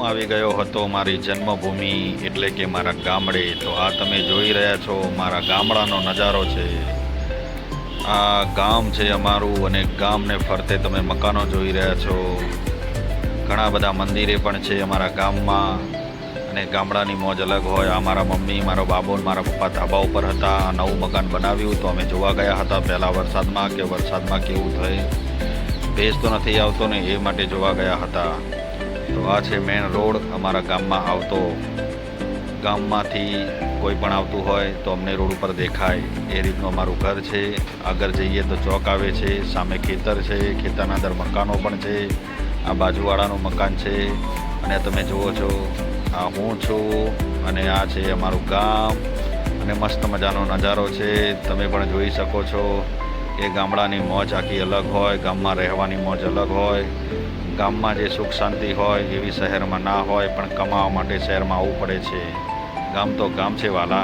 આવી ગયો હતો મારી જન્મભૂમિ એટલે કે મારા ગામડે. તો આ તમે જોઈ રહ્યા છો મારા ગામડાનો નજારો છે. આ ગામ છે અમારું અને ગામને ફરતે તમે મકાનો જોઈ રહ્યા છો. ઘણા બધા મંદિરે પણ છે અમારા ગામમાં અને ગામડાની મોજ અલગ હોય. આ મારા મમ્મી, મારો બાબો અને મારા પપ્પા ધાબા ઉપર હતા. આ નવું મકાન બનાવ્યું તો અમે જોવા ગયા હતા પહેલાં વરસાદમાં કે વરસાદમાં કેવું થાય, ભેજ તો નથી આવતો ને એ માટે જોવા ગયા હતા. તો આ છે મેઇન રોડ અમારા ગામમાં આવતો. ગામમાંથી કોઈ પણ આવતું હોય તો અમને રોડ ઉપર દેખાય એ રીતનું અમારું ઘર છે. આગળ જઈએ તો ચોક આવે છે, સામે ખેતર છે, ખેતરના અંદર મકાનો પણ છે. આ બાજુવાળાનું મકાન છે અને તમે જુઓ છો આ હું છું અને આ છે અમારું ગામ અને મસ્ત મજાનો નજારો છે. તમે પણ જોઈ શકો છો કે ગામડાની મોજ આખી અલગ હોય, ગામમાં રહેવાની મોજ અલગ હોય. ગામમાં જે સુખ શાંતિ હોય એવી શહેરમાં ના હોય, પણ કમાવા માટે શહેરમાં આવવું પડે છે. ગામ તો ગામ છે વાલા.